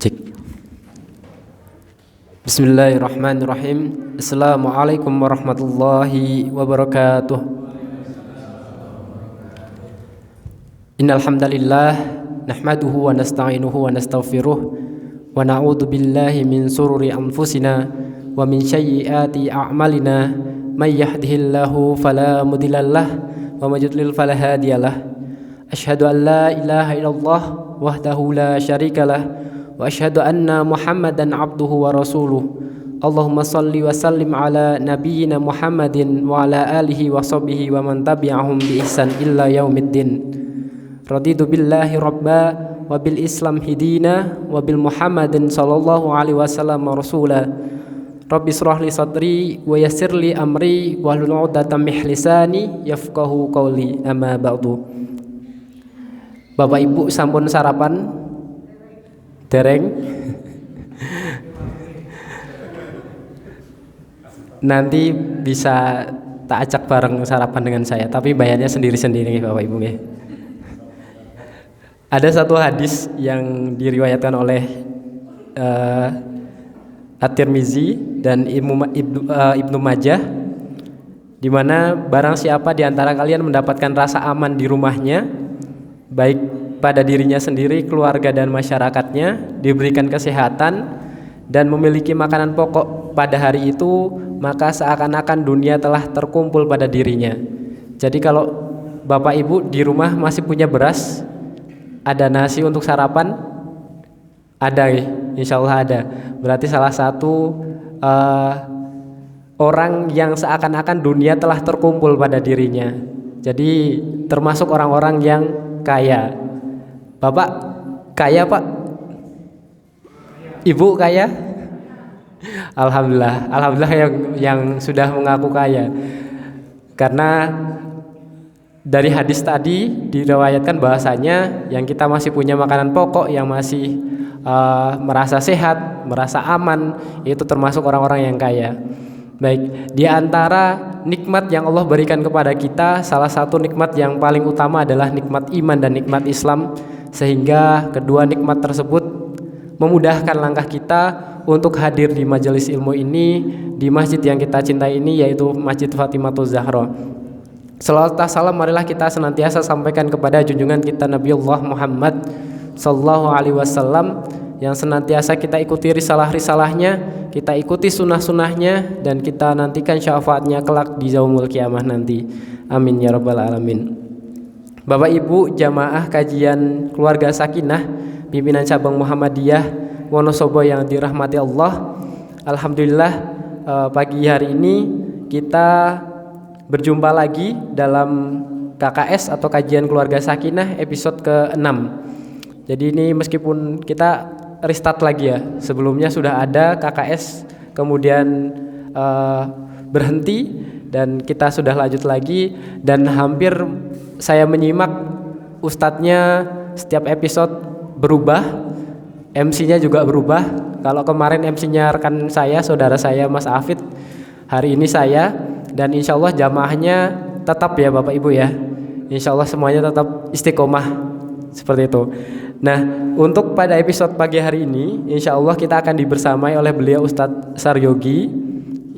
Cek. Bismillahirrahmanirrahim. Assalamualaikum warahmatullahi wabarakatuh. Innal hamdalillah nahmaduhu wa nasta'inuhu wa nastaghfiruh wa na'udzu billahi min sururi anfusina wa min sayyiati a'malina. May yahdihillahu fala mudhillalah wa may yudlil fala hadiyalah. Asyhadu an la ilaha illallah wahdahu la syarikalah wa asyhadu anna Muhammadan abduhu wa rasuluh. Allahumma salli wa sallim ala nabiyyina Muhammadin wa ala alihi wa sahbihi wa man tabi'ahum bi ihsan illa yaumiddin. Raditu billahi rabba wa bil islam hidina wa bil Muhammadin sallallahu alaihi wasallam rasula. Rabbi shrah li sadri wa yassir li amri wa hlul 'uqdatam min lisani yafqahu qawli. Amma ba'du. Bapak Ibu sampun sarapan? Dereng. Nanti bisa tak ajak bareng sarapan dengan saya, tapi bayarnya sendiri-sendiri Bapak Ibu nggih. Ada satu hadis yang diriwayatkan oleh At-Tirmizi dan Ibnu Majah, di mana barang siapa di antara kalian mendapatkan rasa aman di rumahnya, baik pada dirinya sendiri, keluarga dan masyarakatnya, diberikan kesehatan dan memiliki makanan pokok pada hari itu, maka seakan-akan dunia telah terkumpul pada dirinya. Jadi kalau Bapak Ibu di rumah masih punya beras, ada nasi untuk sarapan, ada, insya Allah ada. Berarti salah satu orang yang seakan-akan dunia telah terkumpul pada dirinya. Jadi termasuk orang-orang yang kaya. Bapak kaya Pak? Ibu kaya? Alhamdulillah, alhamdulillah yang sudah mengaku kaya. Karena dari hadis tadi diriwayatkan bahasanya yang kita masih punya makanan pokok, yang masih merasa sehat, merasa aman, itu termasuk orang-orang yang kaya. Baik, di antara nikmat yang Allah berikan kepada kita, salah satu nikmat yang paling utama adalah nikmat iman dan nikmat Islam, sehingga kedua nikmat tersebut memudahkan langkah kita untuk hadir di majelis ilmu ini, di masjid yang kita cintai ini, yaitu Masjid Fatimahuz Zahra. Salawat salam marilah kita senantiasa sampaikan kepada junjungan kita Nabiullah Muhammad sallallahu alaihi wasallam, yang senantiasa kita ikuti risalah-risalahnya, kita ikuti sunnah-sunnahnya, dan kita nantikan syafaatnya kelak di yaumul kiamah nanti. Amin ya rabbal alamin. Bapak Ibu jamaah kajian keluarga Sakinah pimpinan cabang Muhammadiyah Wonosobo yang dirahmati Allah, alhamdulillah pagi hari ini kita berjumpa lagi dalam KKS atau kajian keluarga Sakinah episode ke-6. Jadi ini meskipun kita restart lagi ya, sebelumnya sudah ada KKS kemudian berhenti dan kita sudah lanjut lagi, dan hampir saya menyimak ustadznya setiap episode berubah, MC-nya juga berubah. Kalau kemarin MC-nya rekan saya, saudara saya Mas Afid, hari ini saya, dan insya Allah jamaahnya tetap ya Bapak Ibu ya, insya Allah semuanya tetap istiqomah seperti itu. Nah, untuk pada episode pagi hari ini, insya Allah kita akan dibersamai oleh beliau Ustadz Saryogi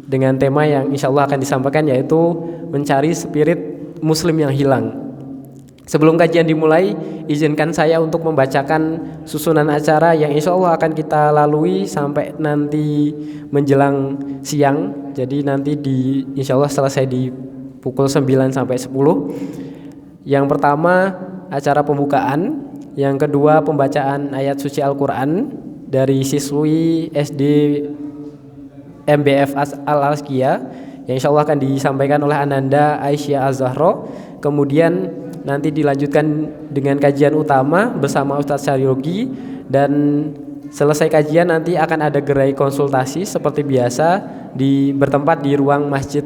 dengan tema yang insya Allah akan disampaikan, yaitu mencari spirit muslim yang hilang. Sebelum kajian dimulai, izinkan saya untuk membacakan susunan acara yang insya Allah akan kita lalui sampai nanti menjelang siang. Jadi nanti insya Allah selesai di pukul 9 sampai 10. Yang pertama acara pembukaan, yang kedua pembacaan ayat suci Al-Quran dari siswi SD MBF Al-Azkiyah yang insya Allah akan disampaikan oleh Ananda Aisyah Az-Zahra. Kemudian nanti dilanjutkan dengan kajian utama bersama Ustadz Saryogi, dan selesai kajian nanti akan ada gerai konsultasi seperti biasa bertempat di ruang Masjid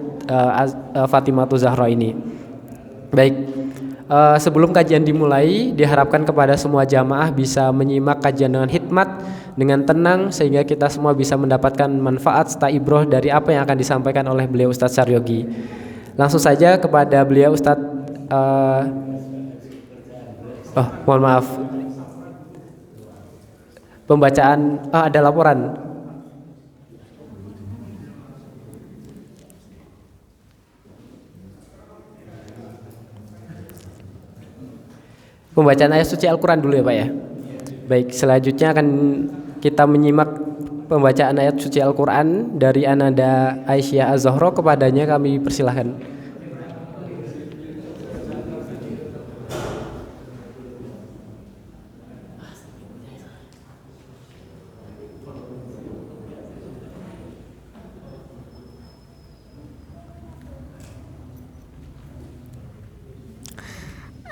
Fatimahuz Zahra ini. Baik, sebelum kajian dimulai, diharapkan kepada semua jamaah bisa menyimak kajian dengan hikmat, dengan tenang, sehingga kita semua bisa mendapatkan manfaat serta ibroh dari apa yang akan disampaikan oleh beliau Ustadz Saryogi. Langsung saja kepada beliau Ustadz. Mohon maaf. pembacaan ada laporan. Pembacaan ayat suci Al-Quran dulu ya Pak ya. Baik, selanjutnya akan kita menyimak pembacaan ayat suci Al-Quran dari Ananda Aisyah Az-Zahra. Kepadanya kami persilahkan.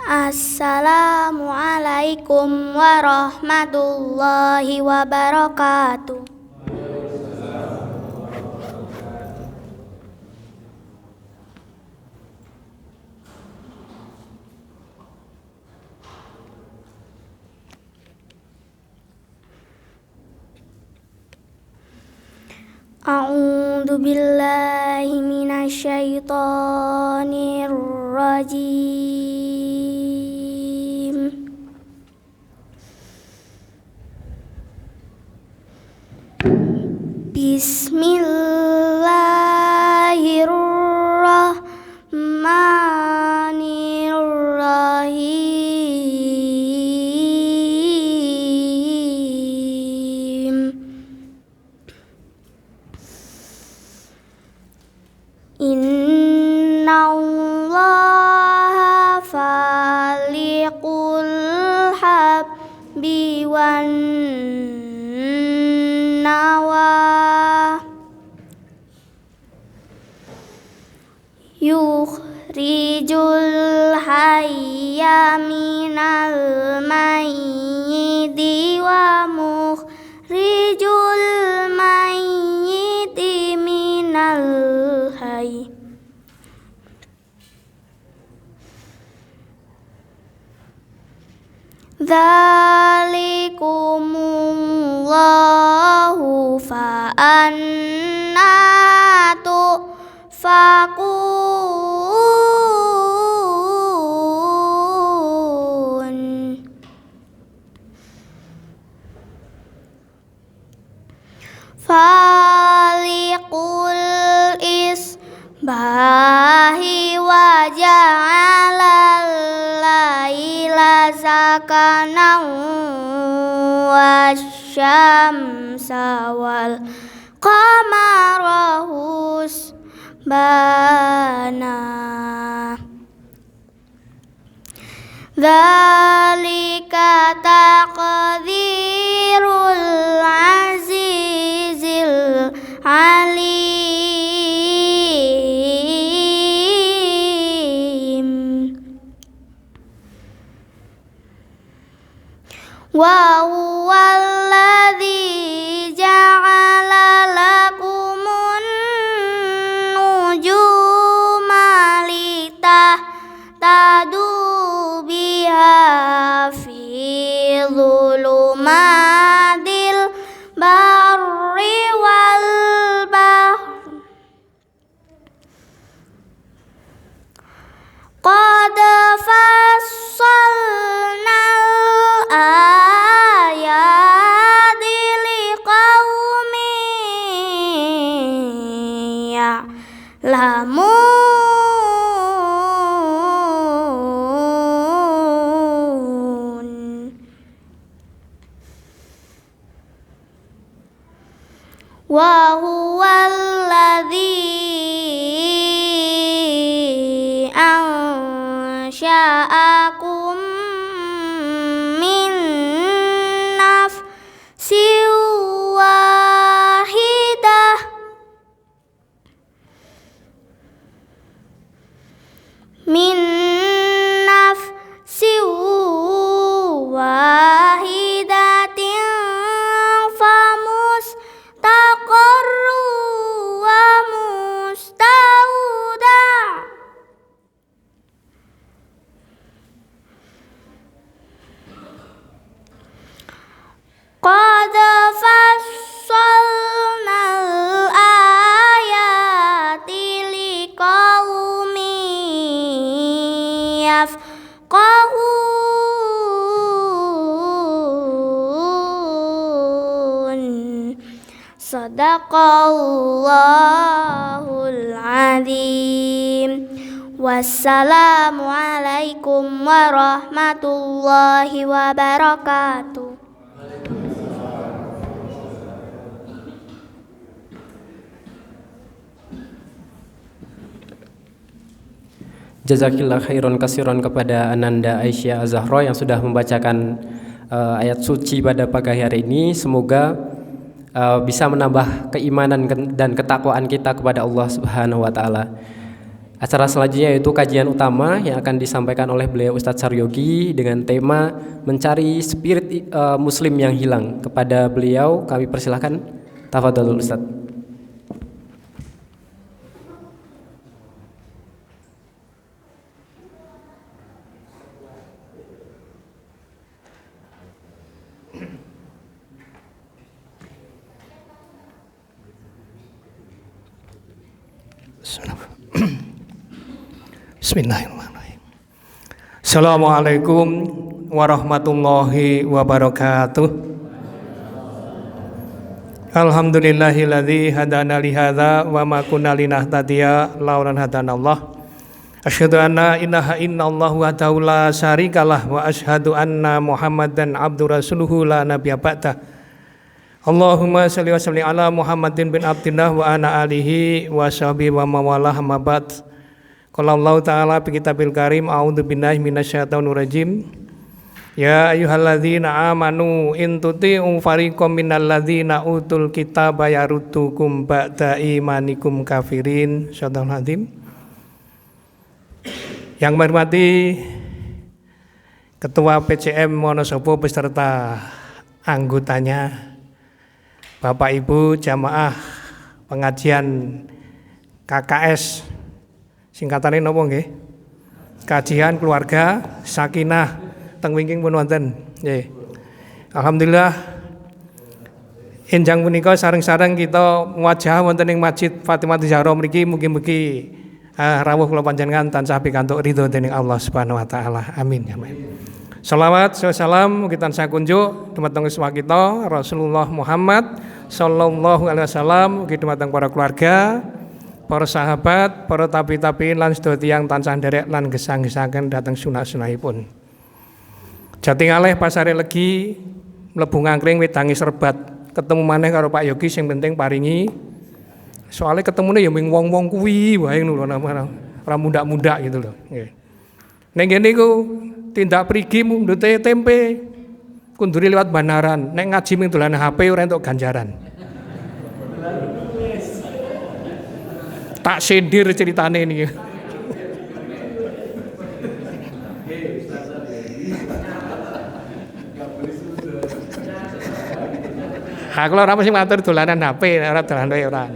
Assalamualaikum warahmatullahi wabarakatuh. A'udzu billahi minasyaitonir rajim. Bismillahirrahmanirrahim. Innallaha faliqul habbi wan nawa yukhrijul hayya minal mayyiti wa mukhrijul mayyiti minal hayy. Dzalikumullahu fa anna tufakun. Faliqul isbahi wa ja'alal laila sakanan wasyamsa wal qamara husbana. Dzalika taqdirul azizil alim. Wa huwallazi ja'ala lakumun nujuma litahtadu biha fi dhulumatil barri wal bahri. Qad fassalnal ayati liqaumin ya'lamun. Wa huwallazi ansha'akum min nafsin wahidah min nafsin wahidatin famustaqarru wa Sadaqallahul azim. Wassalamualaikum warahmatullahi wabarakatuh. Jazakillah khairan kasiran kepada Ananda Aisyah Az-Zahra yang sudah membacakan ayat suci pada pagi hari ini. Semoga bisa menambah keimanan dan ketakwaan kita kepada Allah Subhanahu wa taala. Acara selanjutnya yaitu kajian utama yang akan disampaikan oleh beliau Ustadz Saryogi dengan tema mencari spirit muslim yang hilang. Kepada beliau kami persilahkan, tafadhalul Ustadz. Bismillahirrahmanirrahim. Assalamualaikum warahmatullahi wabarakatuh. Alhamdulillahilladzi hadana li hadza wa ma kunna linahtadiya laula an hadanallah. Asyhadu anna ilaha illallah wahdahu la syarikalah wa asyhadu anna Muhammadan abdur rasuluhu la nabiyya ba'da. Allahumma shalli wa sallim ala Muhammadin bin Abdillah wa ana alihi wa sahbihi wa mawalah amma ba'd. Qala Allah ta'ala fi kitabil karim a'udzu billahi minasyaitonir rajim. Ya ayyuhalladzina amanu in tuti'u fariqam minal ladzina utul kitaba yaruddukum ba'da imanikum kafirin. Syadallahu azim. Yang menghormati Ketua PCM Wonosobo beserta anggotanya, Bapak Ibu jamaah pengajian KKS, singkatannya napa nggih? Kajian Keluarga Sakinah teng wingking pun wonten. Nggih. Alhamdulillah enjang punika sareng-sareng kita muwajah wonten ing Masjid Fatimah Zahra mriki mugi-mugi rawuh kula panjenengan tansah pikantuk ridho dening Allah Subhanahu wa taala. Amin ya Allah. Salawat salam mugi tansah kunjuk dumateng siswa kita Rasulullah Muhammad sallallahu alaihi wasallam, mugi dumateng para keluarga, para sahabat, para tabi-tabiin lan sedaya tiyang tansah nderek lan gesang-gesangen dhateng sunah-sunahipun. Jatingalih pasare legi mlebu ngangkring wedangi serbat, ketemu maneh karo Pak Yogi sing penting paringi. Soalnya ketemune ya ming wong-wong kuwi wae ngono lho, ora mundak-mundak gitu lho. Nggih. Ning kene iku tindak prigi mundute tempe kunduri lewat banaran, nek ngaji ming dolan HP ora entuk ganjaran. Tak sendir ceritane niki. Aku ora mesti matur dolanan HP, ora dolan ora.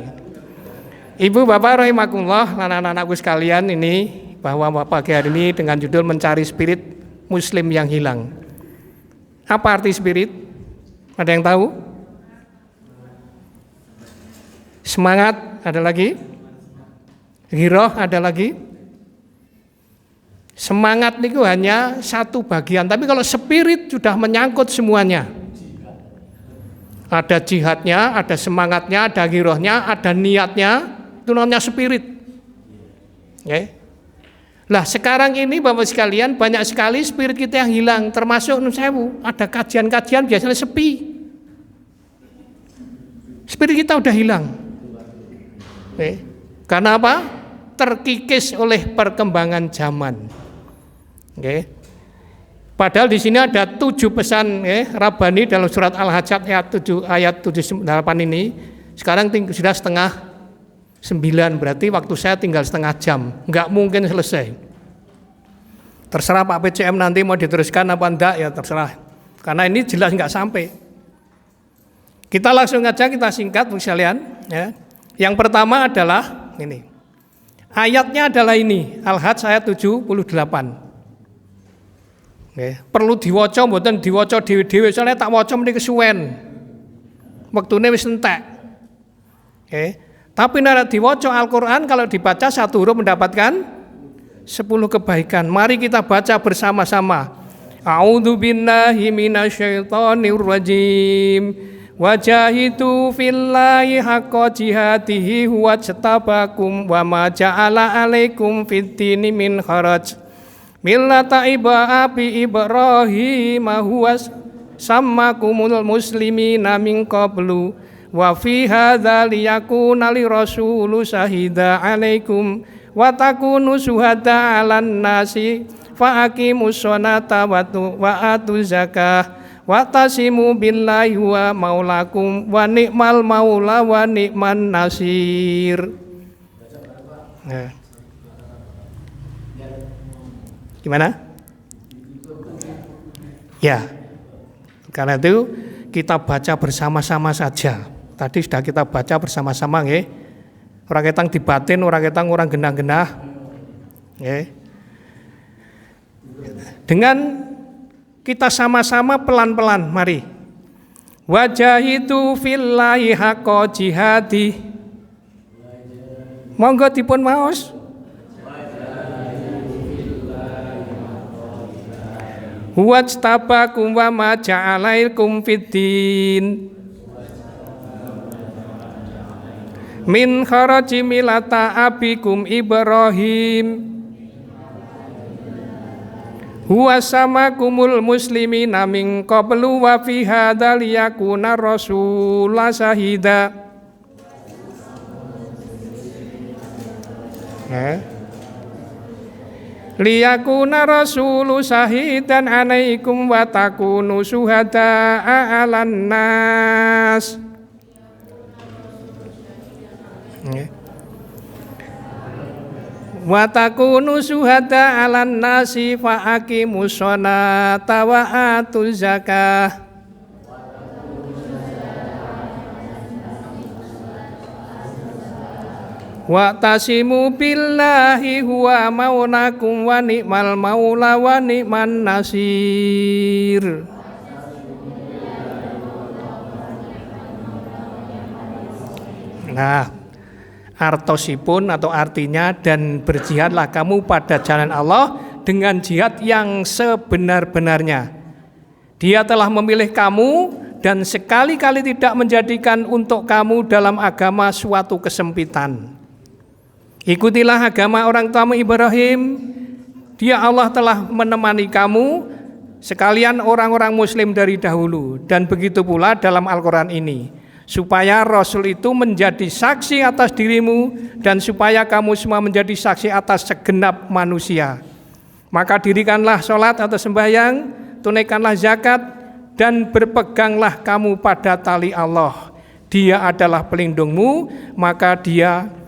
Ibu bapak rahimakumullah lan anak-anakku sekalian, ini bahwa pagi hari ini dengan judul mencari spirit muslim yang hilang. Apa arti spirit? Ada yang tahu? Semangat ada lagi? Giroh ada lagi? Semangat itu hanya satu bagian, tapi kalau spirit sudah menyangkut semuanya. Ada jihadnya, ada semangatnya, ada girohnya, ada niatnya, itu namanya spirit. Okay. Lah sekarang ini Bapak sekalian banyak sekali spirit kita yang hilang, termasuk ada kajian-kajian biasanya sepi. Spirit kita udah hilang. Okay. Karena apa? Terkikis oleh perkembangan zaman. Okay. Padahal di sini ada 7 pesan Rabbani dalam surat Al-Hajj ayat 78 ini. Sekarang sudah setengah 9, berarti waktu saya tinggal setengah jam. Enggak mungkin selesai. Terserah Pak PCM nanti mau diteruskan apa enggak ya terserah. Karena ini jelas enggak sampai. Kita langsung aja kita singkat Bu sekalian ya. Yang pertama adalah ini. Ayatnya adalah ini, Al-Hajj ayat 78. Perlu diwaca mboten diwaca dhewe-dhewe soalnya tak waca mriki kesuwen. Wektune wis entek. Tapi nek diwaca Al-Qur'an kalau dibaca satu huruf mendapatkan 10 kebaikan. Mari kita baca bersama-sama. A'udzu billahi minasyaitonir rajim. Wajahidu fillahi haqqa jihadihi huwa jtabakum wa ma ja'ala alaikum fid-dini min kharaj millata abi Ibrahim huwa sammakumul muslimina min qablu wa fi hadza liyakuna lirasulu syahida alaikum wa takunu syuhada 'alan nasi fa aqimus sholata wa atuz zakah wa tasimu billahi wa maulakum wa ni'mal maula wa ni'man nasir. Nah. Gimana? Ya. Karena itu kita baca bersama-sama saja. Tadi sudah kita baca bersama-sama nggih. Ora ketang dibatin, ora ketang orang genah-genah. Nggih. Dengan kita sama-sama pelan-pelan, mari. Wajahidu fillahi haqqa jihadi. Monggo dipun maos. Wajtabakum wa ma ja'alaikum fiddin min kharaji milata abikum Ibrahim huwa samakumul muslimina min qablu wa fi hadza liyakuna rasula syahida. Liyakuna rasulu syahidan alaikum wa takunu syuhada'a 'alan nas. Wa takunu syuhada 'alan nasi fa aqimus sholata wa atuz zakah. Wa tasimu billahi huwa maulakum wa ni'mal maula wa ni'man nasir. Nah, artosipun atau artinya dan berjihadlah kamu pada jalan Allah dengan jihad yang sebenar-benarnya. Dia telah memilih kamu dan sekali-kali tidak menjadikan untuk kamu dalam agama suatu kesempitan. Ikutilah agama orang tuamu Ibrahim. Dia Allah telah menemani kamu sekalian orang-orang muslim dari dahulu. Dan begitu pula dalam Al-Quran ini, supaya Rasul itu menjadi saksi atas dirimu dan supaya kamu semua menjadi saksi atas segenap manusia. Maka dirikanlah sholat atau sembahyang, tunaikanlah zakat, dan berpeganglah kamu pada tali Allah. Dia adalah pelindungmu, maka dia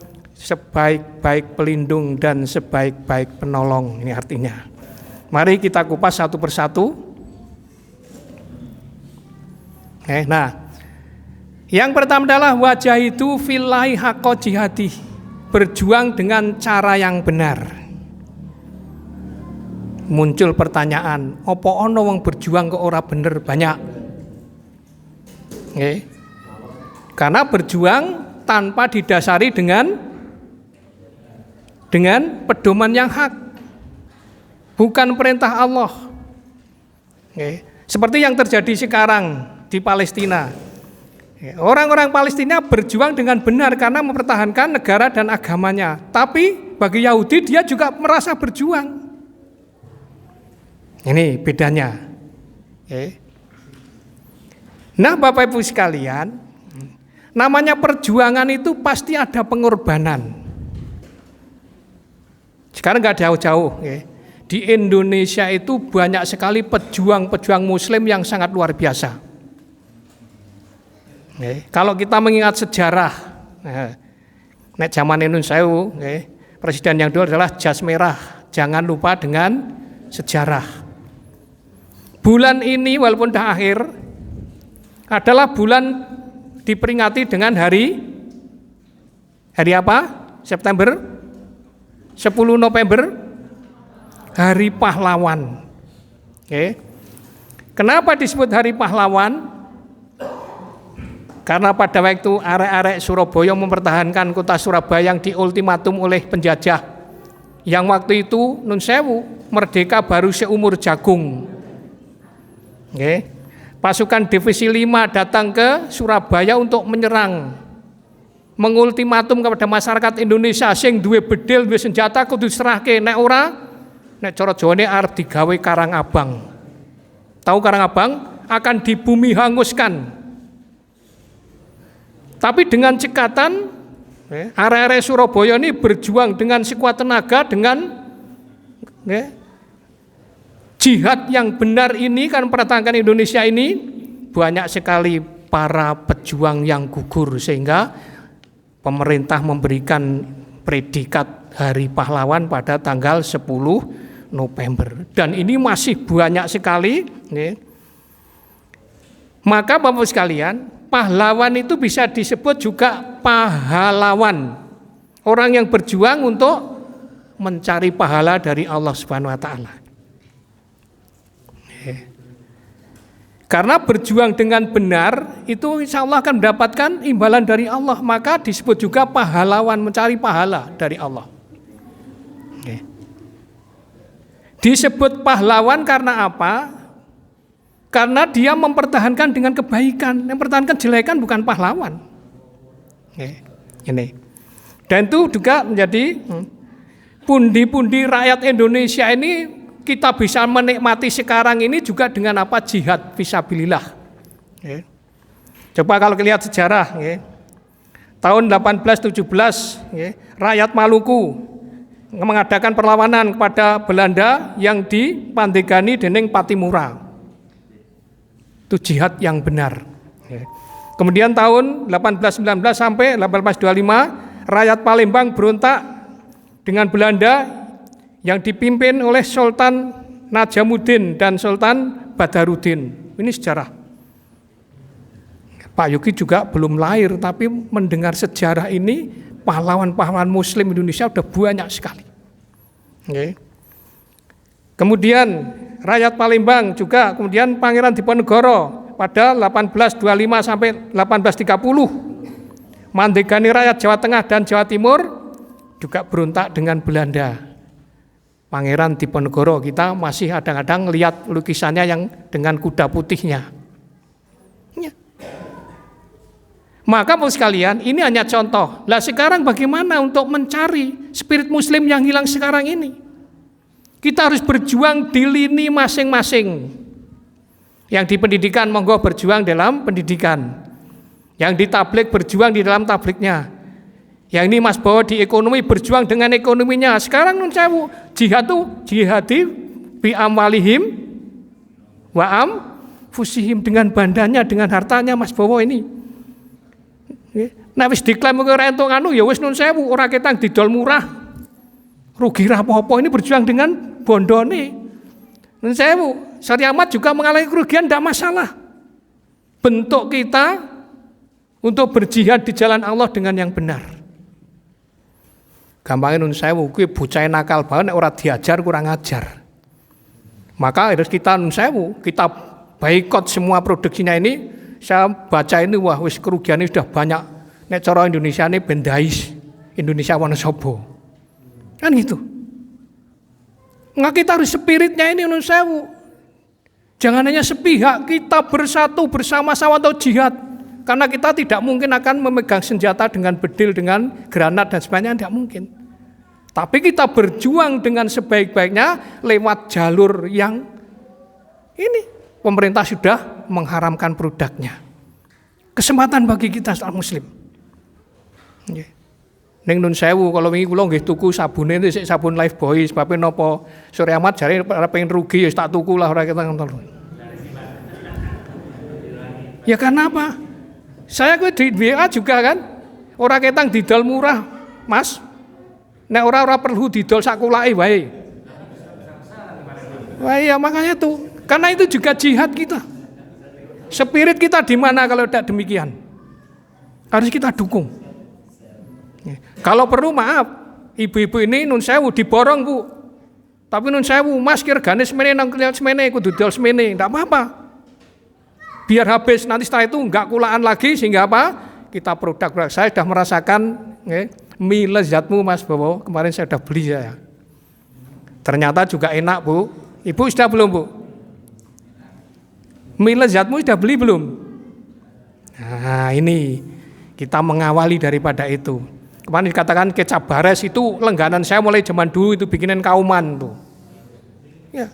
sebaik-baik pelindung dan sebaik-baik penolong. Ini artinya. Mari kita kupas satu persatu. Nah, yang pertama adalah wajahidu fillahi haqqa jihadi. Berjuang dengan cara yang benar. Muncul pertanyaan, apa ono wong berjuang kok ora bener banyak? Karena berjuang tanpa didasari dengan pedoman yang hak, bukan perintah Allah. Seperti yang terjadi sekarang di Palestina. Orang-orang Palestina berjuang dengan benar karena mempertahankan negara dan agamanya. Tapi bagi Yahudi dia juga merasa berjuang. Ini bedanya. Nah, Bapak Ibu sekalian, namanya perjuangan itu pasti ada pengorbanan. Sekarang nggak jauh-jauh. Di Indonesia itu banyak sekali pejuang-pejuang Muslim yang sangat luar biasa. Kalau kita mengingat sejarah, nek zaman Indonesia, presiden yang dulu adalah jas merah. Jangan lupa dengan sejarah. Bulan ini walaupun dah akhir, adalah bulan diperingati dengan hari apa? September, 10 November, Hari Pahlawan. Kenapa disebut Hari Pahlawan? Karena pada waktu arek-arek Surabaya mempertahankan kota Surabaya yang diultimatum oleh penjajah, yang waktu itu nun sewu merdeka baru seumur jagung. Pasukan Divisi 5 datang ke Surabaya untuk menyerang, mengultimatum kepada masyarakat Indonesia sing duwe bedil, duwe senjata kudu diserahke, nek ora nek cara Jawane arep digawe Karangabang. Tahu Karangabang? Akan dibumi hanguskan. Tapi dengan cekatan area-area Surabaya ini berjuang dengan sekuat tenaga, dengan jihad yang benar ini kan pertahankan Indonesia ini, banyak sekali para pejuang yang gugur sehingga pemerintah memberikan predikat Hari Pahlawan pada tanggal 10 November. Dan ini masih banyak sekali. Maka Bapak sekalian, pahlawan itu bisa disebut juga pahlawan. Orang yang berjuang untuk mencari pahala dari Allah Subhanahu wa taala. Karena berjuang dengan benar itu insya Allah akan mendapatkan imbalan dari Allah. Maka disebut juga pahlawan, mencari pahala dari Allah. Disebut pahlawan karena apa? Karena dia mempertahankan dengan kebaikan. Yang mempertahankan jelekan bukan pahlawan. Ini. Dan itu juga menjadi pundi-pundi rakyat Indonesia ini kita bisa menikmati sekarang ini juga dengan apa? Jihad fisabilillah. Coba kalau lihat sejarah, tahun 1817, rakyat Maluku mengadakan perlawanan kepada Belanda yang dipandegani dening Patimura. Itu jihad yang benar. Kemudian tahun 1819 sampai 1825, rakyat Palembang berontak dengan Belanda yang dipimpin oleh Sultan Najamuddin dan Sultan Badarudin. Ini sejarah. Pak Yogi juga belum lahir, tapi mendengar sejarah ini, pahlawan-pahlawan Muslim Indonesia sudah banyak sekali. Kemudian rakyat Palembang juga, kemudian Pangeran Diponegoro pada 1825 sampai 1830, mandegani rakyat Jawa Tengah dan Jawa Timur, juga berontak dengan Belanda. Pangeran Diponegoro, kita masih kadang-kadang lihat lukisannya yang dengan kuda putihnya. Maka Bapak sekalian, ini hanya contoh. Lah sekarang bagaimana untuk mencari spirit Muslim yang hilang sekarang ini? Kita harus berjuang di lini masing-masing. Yang di pendidikan monggo berjuang dalam pendidikan. Yang di tablik berjuang di dalam tabliknya. Yang ini Mas Bowo di ekonomi berjuang dengan ekonominya. Sekarang nun sewu jihad tuh jihadi bi amwalihim wa fusihim, dengan bandanya, dengan hartanya Mas Bowo ini. Nah wis diklaim ora entuk anu ya wis nun sewu, ora ketang didol murah. Rugi ra apa-apa, ini berjuang dengan bondone. Nun sewu, Syariah Ahmad juga mengalami kerugian tidak masalah. Bentuk kita untuk berjihad di jalan Allah dengan yang benar. Gampangnya nun sewu, kuwi bocah nakal banget nek ora diajar kurang ajar. Maka harus kita nun sewu, kita boikot semua produksinya ini. Saya baca ini wah wis kerugiannya sudah banyak. Nek cara Indonesia ini bendais, Indonesia Wonosobo. Kan gitu. Nggak, kita harus spiritnya ini nun sewu. Jangan hanya sepihak, kita bersatu bersama-sama untuk jihad. Karena kita tidak mungkin akan memegang senjata dengan bedil, dengan granat dan sebagainya, tidak mungkin. Tapi kita berjuang dengan sebaik-baiknya lewat jalur yang ini. Pemerintah sudah mengharamkan produknya. Kesempatan bagi kita seorang Muslim. Ning nun sewu kalau wingi kula nggih tuku sabune sik sabun Lifebuoy sebab napa Syariah Ahmad jare pengen rugi ya tak tuku lah ora ketang. Ya karena apa? Saya di WA juga kan, ora ketang didol murah, Mas. Nek ora perlu didol sakulake wae. Wah iya makanya tuh, karena itu juga jihad kita. Spirit kita di mana kalau tidak demikian? Harus kita dukung. Kalau perlu maaf, ibu-ibu ini nun sewu diborong Bu. Tapi nun sewu, Mas kirgane semene nang kliat semene kudu didol semene, enggak apa-apa. Biar habis, nanti setelah itu enggak kulaan lagi sehingga apa? Kita produk-produk. Saya sudah merasakan mie lezatmu Mas Bowo, kemarin saya sudah beli saya. Ternyata juga enak Bu. Ibu sudah belum Bu? Mie lezatmu sudah beli belum? Nah, ini kita mengawali daripada itu. Kemarin dikatakan kecap bares itu langganan saya mulai zaman dulu itu bikinin kauman tuh. Ya.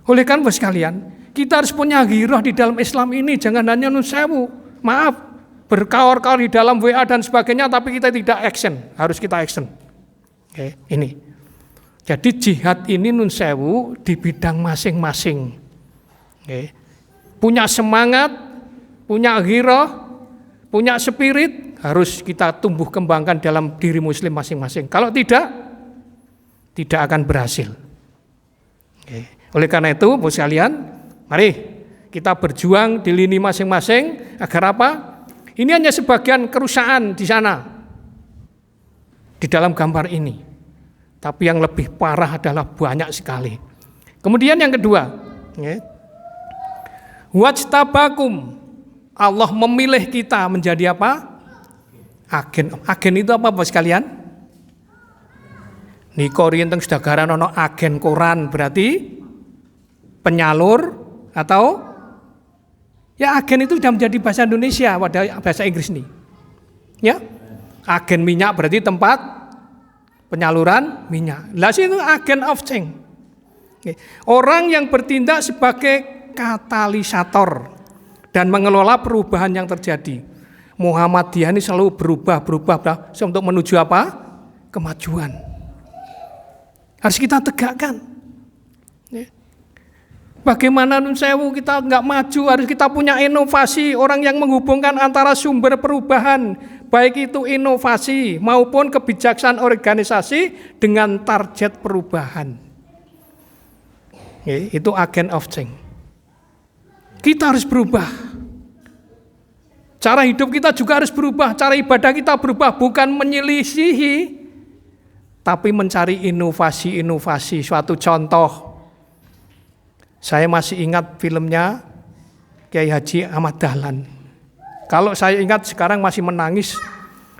Oleh karena sekalian, kita harus punya ghirah di dalam Islam ini, jangan hanya nun sewu. Maaf, berkaor-kaor di dalam WA dan sebagainya, tapi kita tidak action, harus kita action. Oke, ini. Jadi jihad ini nun sewu di bidang masing-masing. Oke. Punya semangat, punya ghirah, punya spirit, harus kita tumbuh kembangkan dalam diri muslim masing-masing. Kalau tidak akan berhasil. Oke. Oleh karena itu, Bu sekalian, mari kita berjuang di lini masing-masing agar apa? Ini hanya sebagian kerusakan di sana, di dalam gambar ini. Tapi yang lebih parah adalah banyak sekali. Kemudian yang kedua, wajtabakum, Allah memilih kita menjadi apa? Agen. Agen itu apa, Bu sekalian? Niko riyen teng sedagaran ana agen koran, berarti penyalur atau ya agen itu sudah menjadi bahasa Indonesia pada bahasa Inggris nih. Ya. Agen minyak berarti tempat penyaluran minyak. Lah itu agen of change. Orang yang bertindak sebagai katalisator dan mengelola perubahan yang terjadi. Muhammadiyah ini selalu berubah untuk menuju apa? Kemajuan. Harus kita tegakkan. Bagaimana nun sewu kita nggak maju, harus kita punya inovasi, orang yang menghubungkan antara sumber perubahan, baik itu inovasi maupun kebijaksanaan organisasi dengan target perubahan. Itu agen of change. Kita harus berubah. Cara hidup kita juga harus berubah, cara ibadah kita berubah, bukan menyelisihi, tapi mencari inovasi-inovasi. Suatu contoh, saya masih ingat filmnya Kiai Haji Ahmad Dahlan. Kalau saya ingat sekarang masih menangis.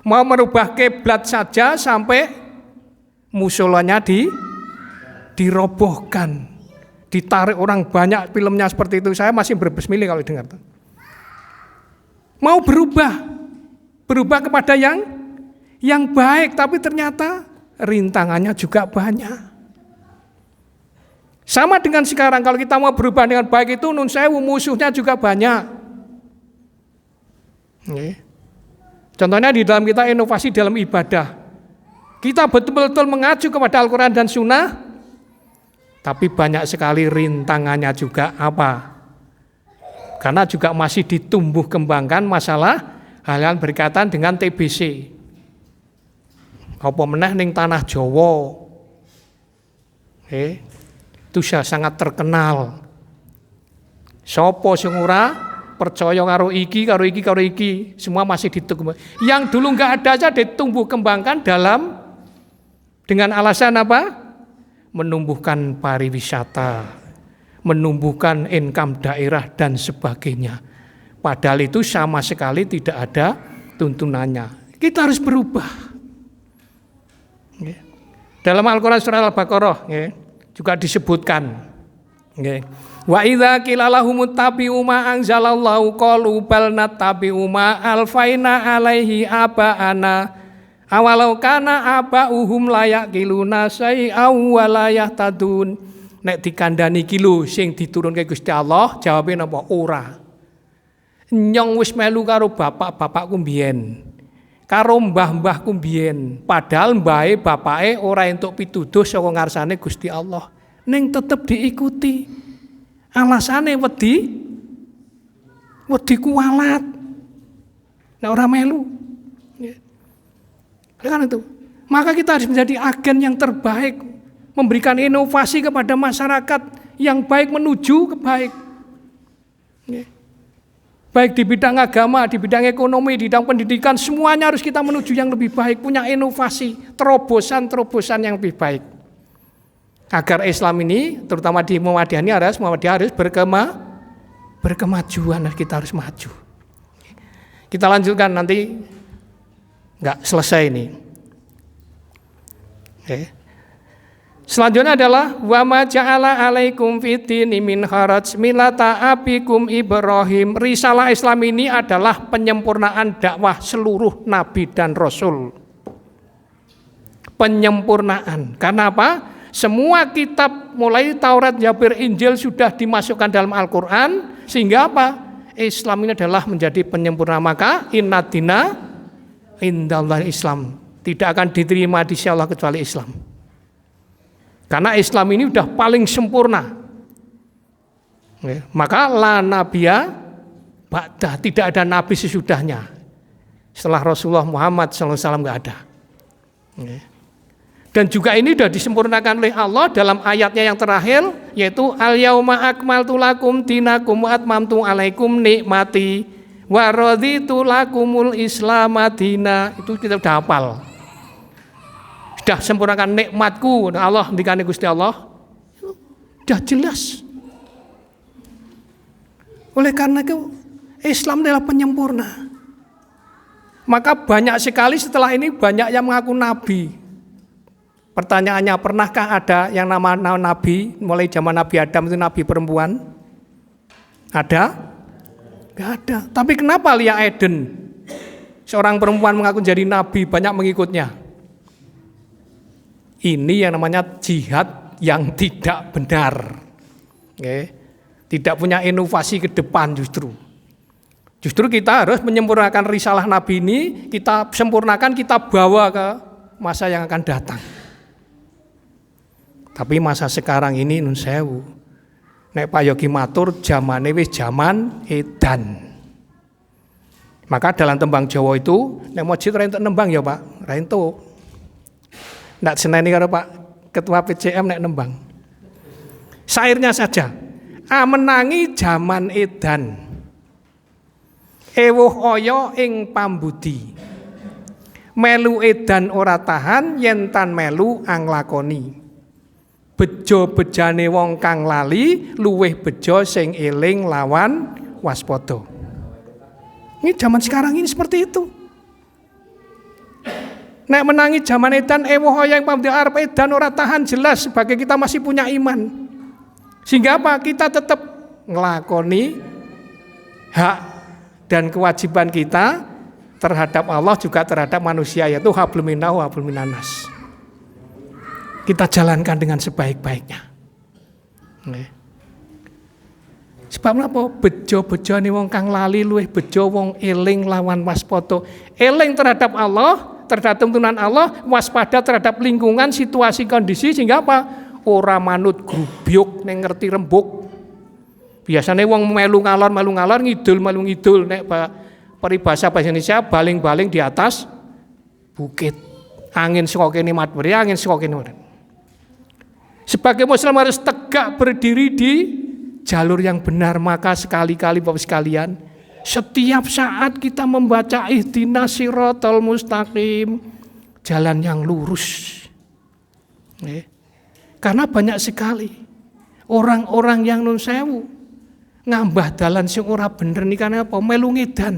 Mau merubah kiblat saja sampai musolanya dirobohkan. Ditarik orang banyak filmnya seperti itu. Saya masih berbesmili kalau dengar. Mau berubah kepada yang baik, tapi ternyata rintangannya juga banyak. Sama dengan sekarang, kalau kita mau berubah dengan baik itu nun sewu, musuhnya juga banyak. Contohnya di dalam kita inovasi dalam ibadah. Kita betul-betul mengacu kepada Al-Quran dan Sunnah, tapi banyak sekali rintangannya juga apa? Karena juga masih ditumbuh kembangkan masalah hal-hal berkaitan dengan TBC. Apa meneh ning tanah Jawa. Itu sangat terkenal. Sopo sing ora percaya karo iki, semua masih ditumbuh. Yang dulu enggak ada aja ditumbuh kembangkan dengan alasan apa? Menumbuhkan pariwisata, menumbuhkan income daerah dan sebagainya. Padahal itu sama sekali tidak ada tuntunannya. Kita harus berubah. Dalam Al-Quran surah Al-Baqarah juga disebutkan. Wa idza qila lahum ittabi'u ma anzalallahu qalu bal nattabi'u ma alfaina alaihi abaana awalau kana abauhum layaqiluna syai'aw wa la yahtadun. Nek dikandani ki lho sing diturunke Gusti Allah, jawabe napa? Ora. Nyong wis melu karo bapak-bapakku mbiyen. Karo mbah-mbahku mbiyen, padahal mbahe bapake ora entuk pituduh saka ngarsane Gusti Allah, ning tetep diikuti. Alasane wedi kualat. Nek ora melu. Kan itu. Maka kita harus menjadi agen yang terbaik, memberikan inovasi kepada masyarakat yang baik menuju kebaik. Baik di bidang agama, di bidang ekonomi, di bidang pendidikan, semuanya harus kita menuju yang lebih baik, punya inovasi, terobosan-terobosan yang lebih baik. Agar Islam ini, terutama di Muhammadiyah ini harus berkemajuan, kita harus maju. Kita lanjutkan nanti, enggak selesai ini. Selanjutnya adalah wa ma ja'ala 'alaikum fid-dini min haraj millata abikum Ibrahim. Risalah Islam ini adalah penyempurnaan dakwah seluruh nabi dan rasul. Penyempurnaan. Karena apa? Semua kitab mulai Taurat, Zabur, Injil sudah dimasukkan dalam Al-Qur'an, sehingga apa? Islam ini adalah menjadi penyempurna. Maka inna dina indallahi Islam. Tidak akan diterima di sisi Allah kecuali Islam. Karena Islam ini sudah paling sempurna. Maka la nabiya ba'da, tidak ada nabi sesudahnya. Setelah Rasulullah Muhammad SAW nggak ada. Dan juga ini sudah disempurnakan oleh Allah dalam ayatnya yang terakhir, yaitu al-yauma akmaltu lakum dinakum wa atmamtu alaikum nikmati wa raditu lakumul Islam madina. Itu kita sudah hafal. Sudah sempurnakan nikmatku Allah dikane Gusti Allah. Sudah jelas. Oleh karena itu Islam adalah penyempurna. Maka banyak sekali setelah ini banyak yang mengaku nabi. Pertanyaannya, pernahkah ada yang nama nabi mulai zaman Nabi Adam itu nabi perempuan? Ada? Gak ada. Tapi kenapa Lia Eden, seorang perempuan mengaku jadi nabi, banyak mengikutnya? Ini yang namanya jihad yang tidak benar. Tidak punya inovasi ke depan justru. Justru kita harus menyempurnakan risalah Nabi ini, kita sempurnakan, kita bawa ke masa yang akan datang. Tapi masa sekarang ini nun sewu. Nek Pak Yogi matur zamane wis zaman edan. Maka dalam tembang Jawa itu nek masjid ra entuk nembang ya Pak, ra entuk. Ndak seneni karo Pak Ketua PCM nek nembang. Sairnya saja. Menangi zaman edan. Ewuh oyo ing pambudi. Melu edan ora tahan yen tan melu anglakoni. Bejo bejane wong kang lali luweh bejo sing eling lawan waspada. Ini zaman sekarang ini seperti itu. Nek menangi zaman edan ewoh yang pamdi arep edan ora tahan, jelas sebagai kita masih punya iman. Sehingga apa? Kita tetap ngelakoni hak dan kewajiban kita terhadap Allah juga terhadap manusia, yaitu hablum minnahu wa hablum minannas. Kita jalankan dengan sebaik-baiknya. Sebab apa? Bejo-bejo nih wong kang lali luweh bejo wong eling lawan waspada. Eling terhadap Allah, terhadap tuntunan Allah, waspada terhadap lingkungan, situasi, kondisi, sehingga apa? Ora manut grubyuk ning ngerti rembug. Biasanya wong melu ngalor ngidul nek peribahasa bahasa Indonesia baling-baling di atas bukit. Angin saka kene matberi, angin saka kene. Sebagai muslim harus tegak berdiri di jalur yang benar. Maka sekali-kali Bapak sekalian, setiap saat kita membaca ihdinas siratal mustaqim, jalan yang lurus. Karena banyak sekali orang-orang yang nun sewu ngambah dalan sing ora bener nih, karena apa? Melu ngedan.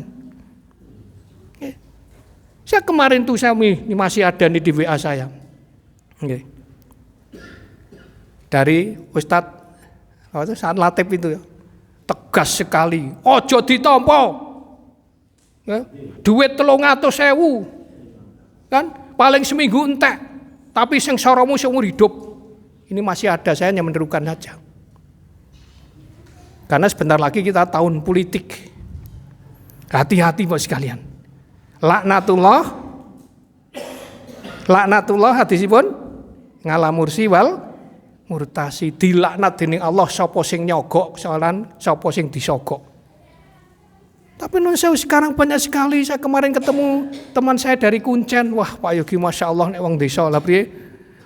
Saya kemarin tuh ini masih ada di WA saya. Dari Ustadz saat Latif itu ya, tegas sekali, ojo ditampa, ya, duit 300.000, kan paling seminggu entek, tapi sing soromu seumur hidup. Ini masih ada, saya hanya menerukan saja. Karena sebentar lagi kita tahun politik. Hati-hati Bapak sekalian. Laknatullah hadisipun ngalamursi wal murtasi, dilaknat dening Allah sapa sing nyogok soalan, sapa sing disogok. Tapi sekarang banyak sekali. Saya kemarin ketemu teman saya dari Kuncen. Wah Pak Yogi Masya Allah nek wong desa lah priye.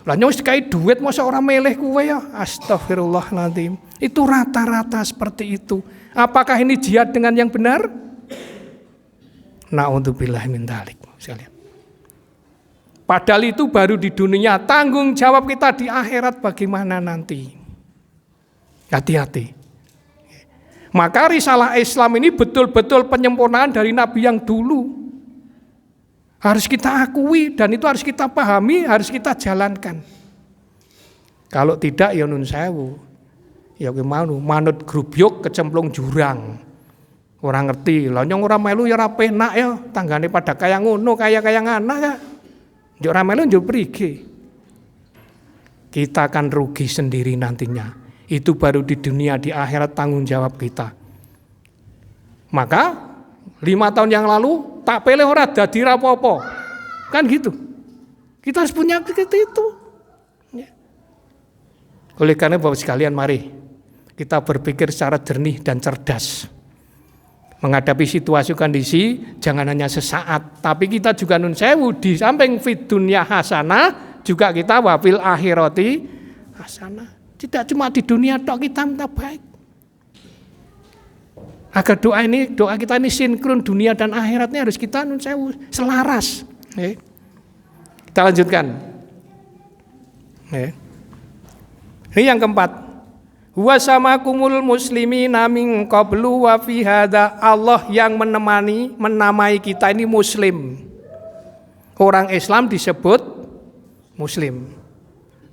Lah nyos dikai duit masa ora meleh kowe ya. Astagfirullahaladzim. Itu rata-rata seperti itu. Apakah ini jihad dengan yang benar? Na'udzubillah min dzalik. Sekalian. Padahal itu baru di dunia, tanggung jawab kita di akhirat bagaimana nanti. Hati-hati. Maka risalah Islam ini betul-betul penyempurnaan dari Nabi yang dulu. Harus kita akui dan itu harus kita pahami, harus kita jalankan. Kalau tidak ya nun sewu. Ya ki mau manut grubyuk kecemplung jurang. Ora ngerti. Lah nyong ora melu ya ora penak ya, tanggane pada kaya ngono, kaya ngana ya. Yo ora melu yo prige. Kita akan rugi sendiri nantinya. Itu baru di dunia, di akhirat tanggung jawab kita. Maka 5 tahun yang lalu tak pilih ora dadi rapopo. Kan gitu. Kita harus punya itu. Ya. Oleh karena Bapak sekalian, mari kita berpikir secara jernih dan cerdas. Menghadapi situasi kondisi jangan hanya sesaat, tapi kita juga nun sewu di samping fid dunya hasanah, juga kita wafil akhirati hasanah. Tidak cuma di dunia tok kita minta baik. Agar doa kita ini sinkron dunia dan akhiratnya harus kita nun sewu selaras. Kita lanjutkan. Ini yang keempat. Huwa samakumul muslimina min qablu wa fi hadza. Allah yang menamai kita ini muslim. Orang Islam disebut muslim.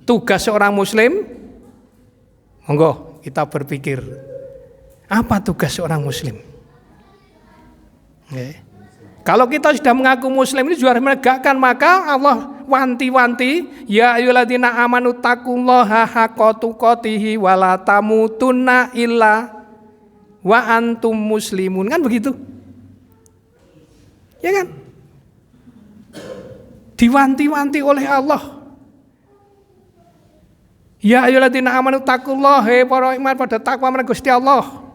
Tugas seorang muslim, monggo kita berpikir. Apa tugas seorang muslim? Kalau kita sudah mengaku muslim ini juga harus menegakkan, maka Allah wanti-wanti, ya ayyuhalladzina amanu taqullaha haqqa tuqatih wa la tamutunna illa wa antum muslimun. Kan begitu? Ya kan? Diwanti-wanti oleh Allah. Ya ayyuhalladzina amanu taqullaha, para iman pada takwa marang Gusti Allah.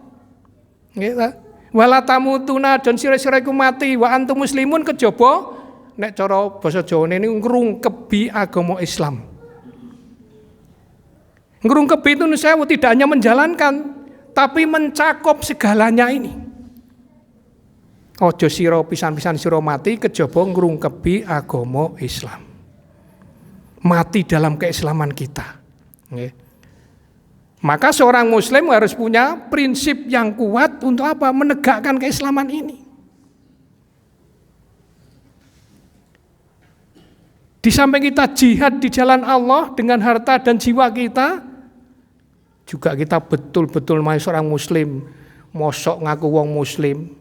Nggih. Wala tamutuna dan sira-sira iku mati wa antum muslimun, kejaba nek cara basa Jawane ini ngrungkebi agama Islam. Ngrungkebi itu saya tidak hanya menjalankan tapi mencakup segalanya ini. Ojo sira pisan-pisan sira mati kejaba ngrungkebi agama Islam. Mati dalam keislaman kita. Nggih. Maka seorang muslim harus punya prinsip yang kuat untuk apa? Menegakkan keislaman ini. Di samping kita jihad di jalan Allah dengan harta dan jiwa kita, juga kita betul-betul seorang muslim, mosok ngaku wong muslim,